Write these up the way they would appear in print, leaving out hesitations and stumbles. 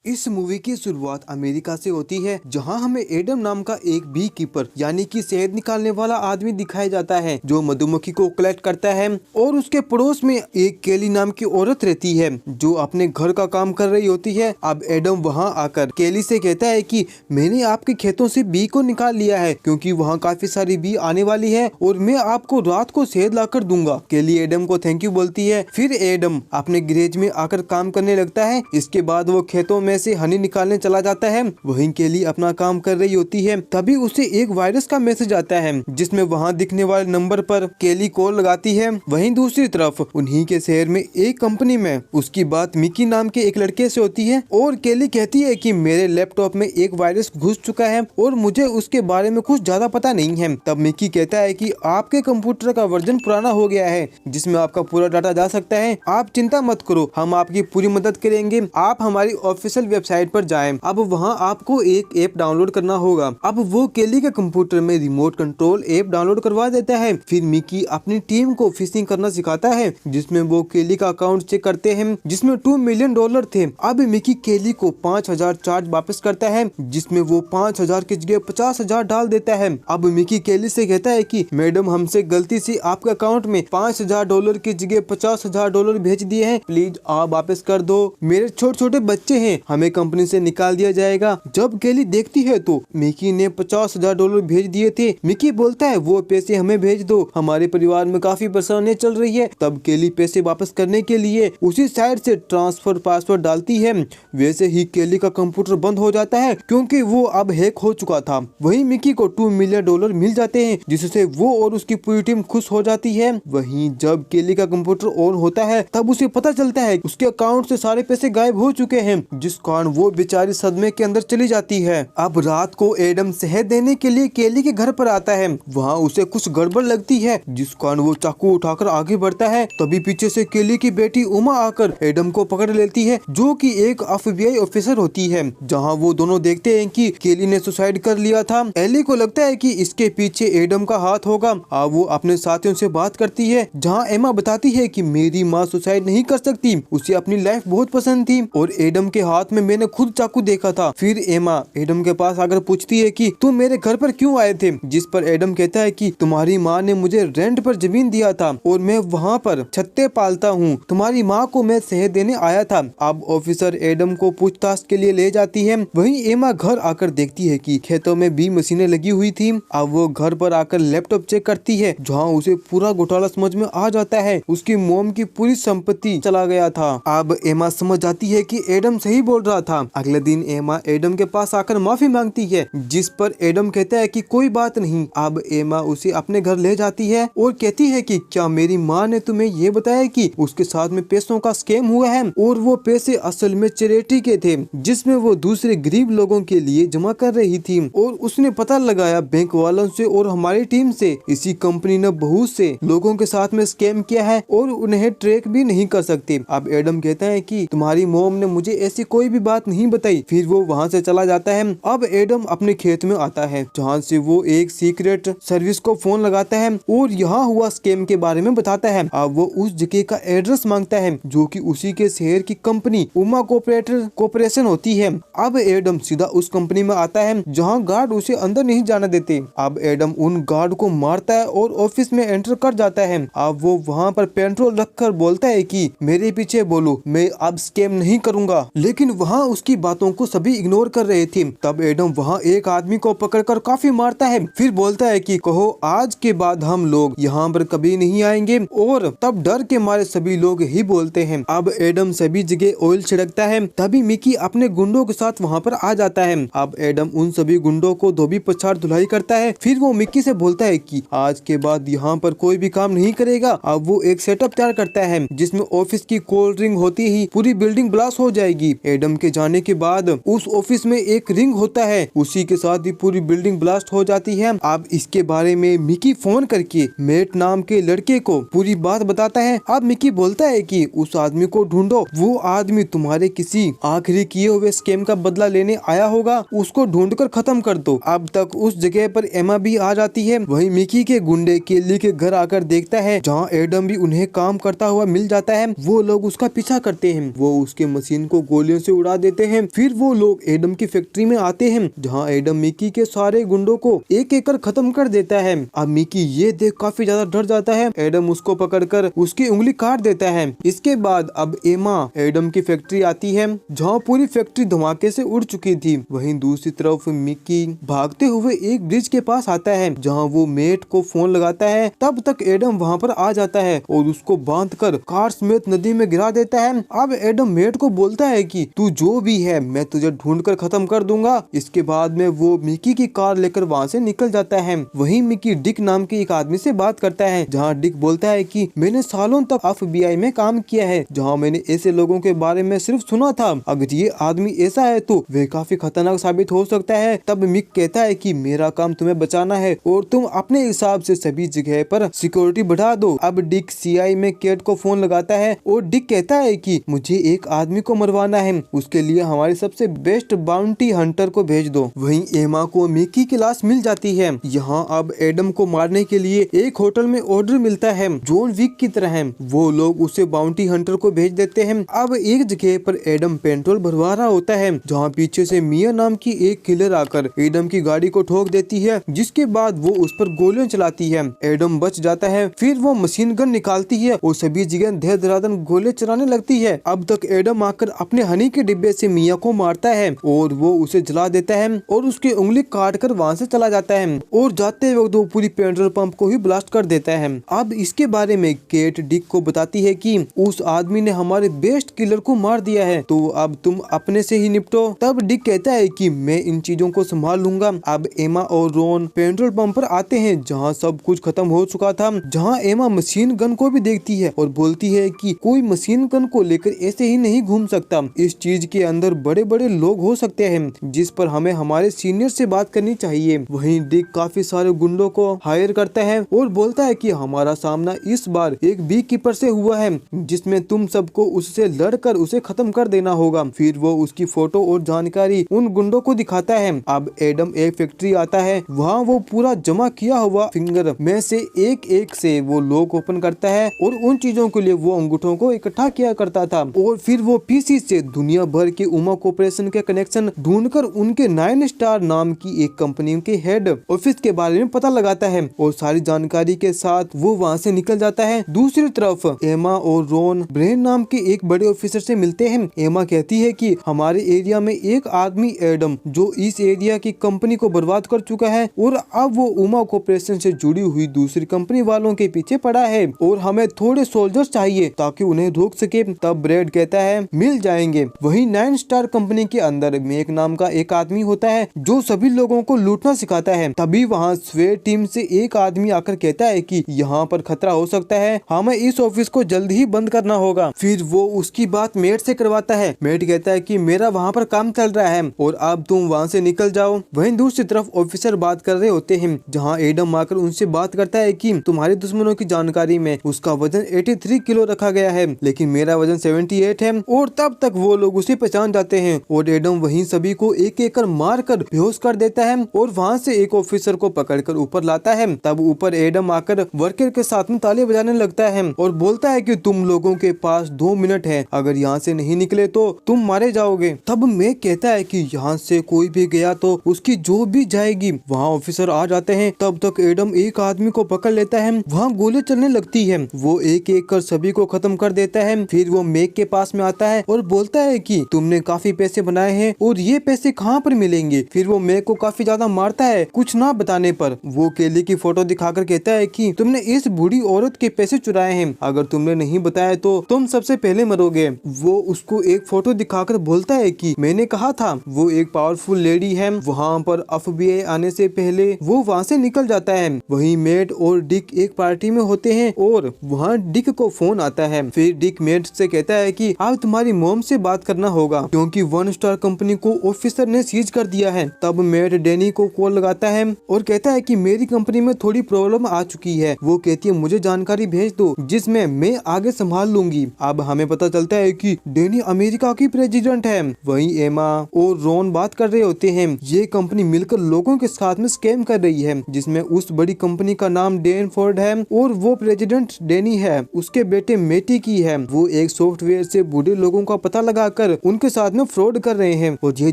इस मूवी की शुरुआत अमेरिका से होती है, जहां हमें एडम नाम का एक बी कीपर यानी कि शहद निकालने वाला आदमी दिखाया जाता है जो मधुमक्खी को कलेक्ट करता है। और उसके पड़ोस में एक केली नाम की औरत रहती है जो अपने घर का काम कर रही होती है। अब एडम वहां आकर केली से कहता है कि मैंने आपके खेतों से बी को निकाल लिया है क्योंकि वहां काफी सारी बी आने वाली है और मैं आपको रात को शहद लाकर दूंगा। केली एडम को थैंक यू बोलती है। फिर एडम अपने गैरेज में आकर काम करने लगता है। इसके बाद वो खेतों में से हनी निकालने चला जाता है। वहीं केली अपना काम कर रही होती है, तभी उसे एक वायरस का मैसेज आता है जिसमें वहां दिखने वाले नंबर पर केली कॉल लगाती है। वहीं दूसरी तरफ उन्हीं के शहर में एक कंपनी में उसकी बात मिकी नाम के एक लड़के से होती है और केली कहती है कि मेरे लैपटॉप में एक वायरस घुस चुका है और मुझे उसके बारे में कुछ ज्यादा पता नहीं है। तब मिकी कहता है कि आपके कंप्यूटर का वर्जन पुराना हो गया है जिसमें आपका पूरा डाटा जा सकता है। आप चिंता मत करो, हम आपकी पूरी मदद करेंगे। आप हमारी ऑफिशियल वेबसाइट पर जाएं। अब वहां आपको एक ऐप डाउनलोड करना होगा। अब वो केली के कंप्यूटर में रिमोट कंट्रोल ऐप डाउनलोड करवा देता है। फिर मिकी अपनी टीम को फिशिंग करना सिखाता है जिसमें वो केली का अकाउंट चेक करते हैं जिसमें $2 मिलियन थे। अब मिकी केली को 5,000 चार्ज वापस करता है जिसमें वो 5,000 की जगह 50,000 डाल देता है। अब मिकी केली से कहता है कि मैडम हमसे गलती से आपके अकाउंट में $5,000 की जगह $50,000 भेज दिए हैं, प्लीज आप वापस कर दो। मेरे छोटे छोटे बच्चे हैं, हमें कंपनी से निकाल दिया जाएगा। जब केली देखती है तो मिकी ने $50,000 भेज दिए थे। मिकी बोलता है वो पैसे हमें भेज दो, हमारे परिवार में काफी परेशानी चल रही है। तब केली पैसे वापस करने के लिए उसी साइट से ट्रांसफर पासवर्ड डालती है। वैसे ही केली का कंप्यूटर बंद हो जाता है क्योंकि वो अब हैक हो चुका था। वहीं मिकी को $2 मिलियन मिल जाते हैं जिससे वो और उसकी पूरी टीम खुश हो जाती है। वहीं जब केली का कंप्यूटर ऑन होता है तब उसे पता चलता है उसके अकाउंट से सारे पैसे गायब हो चुके हैं, जिस कारण वो बेचारी सदमे के अंदर चली जाती है। अब रात को एडम शहद देने के लिए केली के घर पर आता है। वहाँ उसे कुछ गड़बड़ लगती है जिस कारण वो चाकू उठाकर आगे बढ़ता है। तभी पीछे से केली की बेटी उमा आकर एडम को पकड़ लेती है जो कि एक FBI ऑफिसर होती है। जहाँ वो दोनों देखते हैं कि केली ने सुसाइड कर लिया था। एली को लगता है कि इसके पीछे एडम का हाथ होगा। अब वो अपने साथियों से बात करती है जहाँ एमा बताती है कि मेरी माँ सुसाइड नहीं कर सकती, उसे अपनी लाइफ बहुत पसंद थी और एडम के हाथ में मैंने खुद चाकू देखा था। फिर एमा एडम के पास आकर पूछती है कि तुम मेरे घर पर क्यों आए थे, जिस पर एडम कहता है कि तुम्हारी माँ ने मुझे रेंट पर जमीन दिया था और मैं वहाँ पर छत्ते पालता हूँ, तुम्हारी माँ को मैं शहद देने आया था। अब ऑफिसर एडम को पूछताछ के लिए ले जाती है। वहीं एमा घर आकर देखती है कि खेतों में भी मशीनें लगी हुई थी। अब वो घर पर आकर लैपटॉप चेक करती है जहाँ उसे पूरा घोटाला समझ में आ जाता है, उसकी मोम की पूरी संपत्ति चला गया था। अब एमा समझ जाती है कि एडम सही बोल रहा था। अगले दिन एमा एडम के पास आकर माफी मांगती है जिस पर एडम कहता है कि कोई बात नहीं। अब एमा उसे अपने घर ले जाती है और कहती है कि क्या मेरी माँ ने तुम्हें ये बताया कि उसके साथ में पैसों का स्कैम हुआ है और वो पैसे असल में चैरिटी के थे जिसमें वो दूसरे गरीब लोगों के लिए जमा कर रही थी और उसने पता लगाया बैंक वालों से और हमारी टीम से इसी कंपनी ने बहुत से लोगों के साथ में स्कैम किया है और उन्हें ट्रैक भी नहीं कर सकते। अब एडम कहता है कि तुम्हारी मोम ने मुझे ऐसी कोई भी बात नहीं बताई। फिर वो वहाँ से चला जाता है। अब एडम अपने खेत में आता है जहाँ से वो एक सीक्रेट सर्विस को फोन लगाता है और यहाँ हुआ स्कैम के बारे में बताता है। अब वो उस जगह का एड्रेस मांगता है जो कि उसी के शहर की कंपनी उमा कॉर्पोरेशन होती है। अब एडम सीधा उस कंपनी में आता है जहाँ गार्ड उसे अंदर नहीं जाने देते। अब एडम उन गार्ड को मारता है और ऑफिस में एंटर कर जाता है। अब वो वहाँ पर पेट्रोल रखकर बोलता है कि मेरे पीछे बोलो, मैं अब स्कैम नहीं करूँगा। लेकिन वहाँ उसकी बातों को सभी इग्नोर कर रहे थे। तब एडम वहाँ एक आदमी को पकड़कर काफी मारता है। फिर बोलता है कि कहो आज के बाद हम लोग यहाँ पर कभी नहीं आएंगे और तब डर के मारे सभी लोग ही बोलते हैं। अब एडम सभी जगह ऑयल छिड़कता है। तभी मिकी अपने गुंडों के साथ वहाँ पर आ जाता है। अब एडम उन सभी गुंडों को धोबी पछाड़ धुलाई करता है। फिर वो मिकी से बोलता है कि आज के बाद यहाँ पर कोई भी काम नहीं करेगा। अब वो एक सेटअप तैयार करता है जिसमें ऑफिस की कोल्ड ड्रिंक होती ही पूरी बिल्डिंग ब्लास्ट हो जाएगी। एडम के जाने के बाद उस ऑफिस में एक रिंग होता है, उसी के साथ ही पूरी बिल्डिंग ब्लास्ट हो जाती है। अब इसके बारे में मिकी फोन करके मेट नाम के लड़के को पूरी बात बताता है। अब मिकी बोलता है कि उस आदमी को ढूंढो, वो आदमी तुम्हारे किसी आखिरी किए हुए स्कैम का बदला लेने आया होगा, उसको ढूंढकर खत्म कर दो। अब तक उस जगह पर एमा भी आ जाती है। वहीं मिकी के गुंडे केली के घर आकर देखता है जहाँ एडम भी उन्हें काम करता हुआ मिल जाता है। वो लोग उसका पीछा करते हैं। वो उसके मशीन को गोलियों से से उड़ा देते हैं। फिर वो लोग एडम की फैक्ट्री में आते हैं जहाँ एडम मिकी के सारे गुंडों को एक एक कर खत्म कर देता है। अब मिकी ये देख काफी ज्यादा डर जाता है। एडम उसको पकड़कर उसकी उंगली काट देता है। इसके बाद अब एमा एडम की फैक्ट्री आती है जहाँ पूरी फैक्ट्री धमाके से उड़ चुकी थी। वहीं दूसरी तरफ मिकी भागते हुए एक ब्रिज के पास आता है जहाँ वो मेट को फोन लगाता है। तब तक एडम वहाँ पर आ जाता है और उसको बांधकर कार समेत नदी में गिरा देता है। अब एडम मेट को बोलता है कि तू जो भी है मैं तुझे ढूंढकर खत्म कर दूंगा। इसके बाद में वो मिकी की कार लेकर वहाँ से निकल जाता है। वहीं मिकी डिक नाम के एक आदमी से बात करता है जहाँ डिक बोलता है कि मैंने सालों तक FBI में काम किया है जहाँ मैंने ऐसे लोगों के बारे में सिर्फ सुना था। अगर ये आदमी ऐसा है तो वे काफी खतरनाक साबित हो सकता है। तब मिक कहता है कि मेरा काम तुम्हें बचाना है और तुम अपने हिसाब से सभी जगह पर सिक्योरिटी बढ़ा दो। अब डिक CI में केट को फोन लगाता है और डिक कहता है कि मुझे एक आदमी को मरवाना है, उसके लिए हमारे सबसे बेस्ट बाउंटी हंटर को भेज दो। वहीं एमा को मिकी की लाश मिल जाती है। यहाँ अब एडम को मारने के लिए एक होटल में ऑर्डर मिलता है जॉन विक की तरह। वो लोग उसे बाउंटी हंटर को भेज देते हैं। अब एक जगह पर एडम पेट्रोल भरवा रहा होता है जहाँ पीछे से मिया नाम की एक किलर आकर एडम की गाड़ी को ठोक देती है, जिसके बाद वो उस पर गोलियां चलाती है। एडम बच जाता है। फिर वो मशीन गन निकालती है और सभी जगह धैर्य धराधन गोले चलाने लगती है। अब तक एडम आकर अपने हनी के डिब्बे से मिया को मारता है और वो उसे जला देता है और उसकी उंगली काट कर वहाँ से चला जाता है और जाते वक्त वो पूरी पेट्रोल पंप को ही ब्लास्ट कर देता है। अब इसके बारे में केट डिक को बताती है कि उस आदमी ने हमारे बेस्ट किलर को मार दिया है, तो अब तुम अपने से ही निपटो। तब डिक कहता है कि मैं इन चीजों को संभाल लूंगा। अब एमा और रोन पेट्रोल पंप पर आते हैं जहाँ सब कुछ खत्म हो चुका था, जहाँ एमा मशीन गन को भी देखती है और बोलती है कि कोई मशीन गन को लेकर ऐसे ही नहीं घूम सकता। इस चीज के अंदर बड़े बड़े लोग हो सकते हैं जिस पर हमें हमारे सीनियर से बात करनी चाहिए। वहीं डिक काफी सारे गुंडों को हायर करता है और बोलता है कि हमारा सामना इस बार एक बी कीपर से हुआ है जिसमें तुम सबको उससे लड़कर उसे खत्म कर देना होगा। फिर वो उसकी फोटो और जानकारी उन गुंडों को दिखाता है। अब एडम एक फैक्ट्री आता है, वहाँ वो पूरा जमा किया हुआ फिंगर में से एक एक से वो लॉक ओपन करता है और उन चीजों के लिए वो अंगूठों को इकट्ठा किया करता था। और फिर वो पीसी से दुनिया भर के उमा कॉर्पोरेशन के कनेक्शन ढूंढकर उनके 9 स्टार नाम की एक कंपनी के हेड ऑफिस के बारे में पता लगाता है और सारी जानकारी के साथ वो वहाँ से निकल जाता है। दूसरी तरफ एमा और रोन ब्रेन नाम के एक बड़े ऑफिसर से मिलते हैं। एमा कहती है कि हमारे एरिया में एक आदमी एडम जो इस एरिया की कंपनी को बर्बाद कर चुका है और अब वो उमा कॉर्पोरेशन से जुड़ी हुई दूसरी कंपनी वालों के पीछे पड़ा है और हमें थोड़े सोल्जर्स चाहिए ताकि उन्हें रोक सके। तब ब्रेड कहता है मिल जाएंगे। वहीं 9 स्टार कंपनी के अंदर मेक नाम का एक आदमी होता है जो सभी लोगों को लूटना सिखाता है। तभी वहाँ स्वे टीम से एक आदमी आकर कहता है कि यहाँ पर खतरा हो सकता है, हमें इस ऑफिस को जल्द ही बंद करना होगा। फिर वो उसकी बात मेट से करवाता है। मेट कहता है कि मेरा वहाँ पर काम चल रहा है और अब तुम वहाँ से निकल जाओ। वहीं दूसरी तरफ ऑफिसर बात कर रहे होते हैं जहाँ एडम आकर उनसे बात करता है कि तुम्हारे दुश्मनों की जानकारी में उसका वजन 83 किलो रखा गया है लेकिन मेरा वजन 78 है। और तब तक वो लोग उसे पहचान जाते हैं और एडम वहीं सभी को एक एक कर मार कर बेहोश कर देता है और वहाँ से एक ऑफिसर को पकड़कर ऊपर लाता है। तब ऊपर एडम आकर वर्कर के साथ में ताली बजाने लगता है और बोलता है कि तुम लोगों के पास 2 मिनट है, अगर यहाँ से नहीं निकले तो तुम मारे जाओगे। तब मैं कहता है कि यहाँ से कोई भी गया तो उसकी जो भी जाएगी। वहाँ ऑफिसर आ जाते हैं। तब तक एडम एक आदमी को पकड़ लेता है। वहाँ गोली चलने लगती है। वो एक एक कर सभी को खत्म कर देता है। फिर वो मेक के पास में आता है और बोलता है कि तुमने काफी पैसे बनाए हैं और ये पैसे कहाँ पर मिलेंगे। फिर वो मेक को काफी ज्यादा मारता है कुछ ना बताने पर। वो केली की फोटो दिखाकर कहता है कि तुमने इस बूढ़ी औरत के पैसे चुराए हैं, अगर तुमने नहीं बताया तो तुम सबसे पहले मरोगे। वो उसको एक फोटो दिखाकर बोलता है कि मैंने कहा था वो एक पावरफुल लेडी है। वहाँ पर FBI आने से पहले वो वहाँ से निकल जाता है। वहीं मेट और डिक एक पार्टी में होते हैं और वहाँ डिक को फोन आता है। फिर डिक मेट से कहता है कि अब तुम्हारी मॉम से बात करना होगा क्योंकि 1 स्टार कंपनी को ऑफिसर ने सीज कर दिया है। तब मेट डेनी को कॉल लगाता है और कहता है कि मेरी कंपनी में थोड़ी प्रॉब्लम आ चुकी है। वो कहती है मुझे जानकारी भेज दो जिसमें मैं आगे संभाल लूंगी। अब हमें पता चलता है कि डेनी अमेरिका की प्रेसिडेंट है। वहीं एमा और रोन बात कर रहे होते हैं। ये कंपनी मिलकर लोगों के साथ में स्कैम कर रही है जिसमें उस बड़ी कंपनी का नाम डेन फोर्ड है और वो प्रेसिडेंट डेनी है, उसके बेटे मेटी की है। वो एक सॉफ्टवेयर से बूढ़े लोगों का पता लगाकर आकर उनके साथ में फ्रॉड कर रहे हैं और ये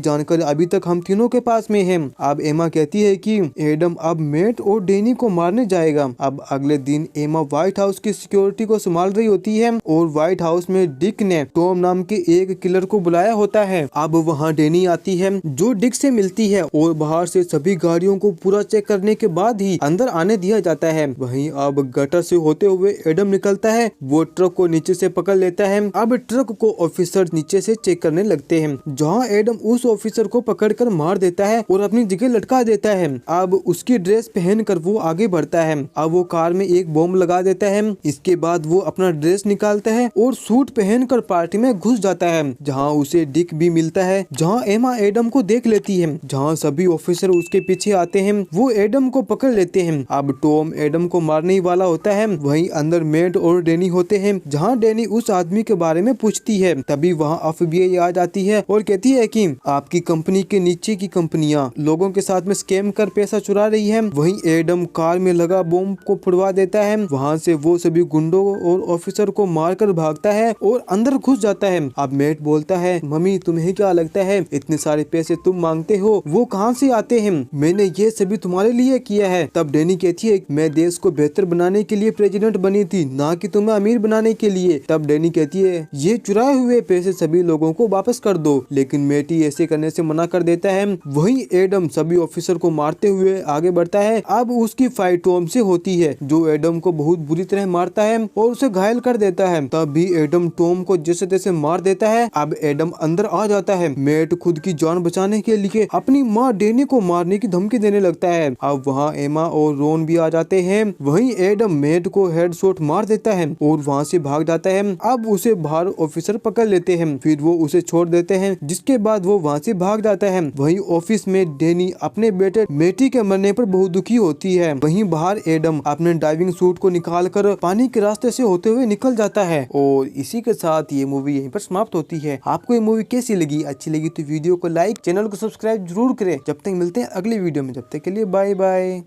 जानकर अभी तक हम तीनों के पास में है। अब एमा कहती है कि एडम अब मेट और डेनी को मारने जाएगा। अब अगले दिन एमा व्हाइट हाउस की सिक्योरिटी को संभाल रही होती है और व्हाइट हाउस में डिक ने टॉम नाम के एक किलर को बुलाया होता है। अब वहाँ डेनी आती है जो डिक से मिलती है और बाहर से सभी गाड़ियों को पूरा चेक करने के बाद ही अंदर आने दिया जाता है। वहीं अब गटर से होते हुए एडम निकलता है, वो ट्रक को नीचे से पकड़ लेता है। अब ट्रक को ऑफिसर नीचे से चेक करने लगते हैं, जहाँ एडम उस ऑफिसर को पकड़कर मार देता है और अपनी जगह लटका देता है। अब उसकी ड्रेस पहनकर वो आगे बढ़ता है। अब वो कार में एक बॉम्ब लगा देता है। इसके बाद वो अपना ड्रेस निकालता है और सूट पहनकर पार्टी में घुस जाता है, जहाँ उसे डिक भी मिलता है, जहाँ एमा एडम को देख लेती है। जहाँ सभी ऑफिसर उसके पीछे आते हैं, वो एडम को पकड़ लेते हैं। अब टॉम एडम को मारने ही वाला होता है। वहीं अंदर मेट और डेनी होते हैं, जहाँ डेनी उस आदमी के बारे में पूछती है। तभी वहाँ FBI आ जाती है और कहती है कि आपकी कंपनी के नीचे की कंपनियां लोगों के साथ में स्कैम कर पैसा चुरा रही है। वहीं एडम कार में लगा बॉम्ब को फुड़वा देता है। वहाँ से वो सभी गुंडों और ऑफिसर को मारकर भागता है और अंदर घुस जाता है। अब मेट बोलता है, मम्मी तुम्हें क्या लगता है इतने सारे पैसे तुम मांगते हो वो कहाँ से आते हैं? मैंने ये सभी तुम्हारे लिए किया है। तब डेनी कहती है, मैं देश को बेहतर बनाने के लिए प्रेसिडेंट बनी थी, ना कि तुम्हें अमीर बनाने के लिए। तब डेनी कहती है, ये चुराए हुए पैसे सभी लोगों को वापस कर दो। लेकिन मेटी ऐसे करने से मना कर देता है। वहीं एडम सभी ऑफिसर को मारते हुए आगे बढ़ता है। अब उसकी फाइट टॉम से होती है, जो एडम को बहुत बुरी तरह मारता है और उसे घायल कर देता है। तब भी एडम टॉम को जैसे तैसे मार देता है। अब एडम अंदर आ जाता है। मेट खुद की जान बचाने के लिए अपनी माँ डेनी को मारने की धमकी देने लगता है। अब वहाँ एमा और रोन भी आ जाते हैं। वहीं एडम मेट को हेडशॉट मार देता है और वहाँ से भाग जाता है। अब उसे बाहर ऑफिसर पकड़ लेते हैं, फिर वो उसे छोड़ देते हैं, जिसके बाद वो वहाँ से भाग जाता है। वहीं ऑफिस में डेनी अपने बेटे मेटी के मरने पर बहुत दुखी होती है। वहीं बाहर एडम अपने डाइविंग सूट को निकालकर पानी के रास्ते से होते हुए निकल जाता है। और इसी के साथ ये मूवी यहीं पर समाप्त होती है। आपको ये मूवी कैसी लगी? अच्छी लगी तो वीडियो को लाइक, चैनल को सब्सक्राइब जरूर करें। जब तक मिलते हैं अगली वीडियो में, जब तक के लिए बाय बाय।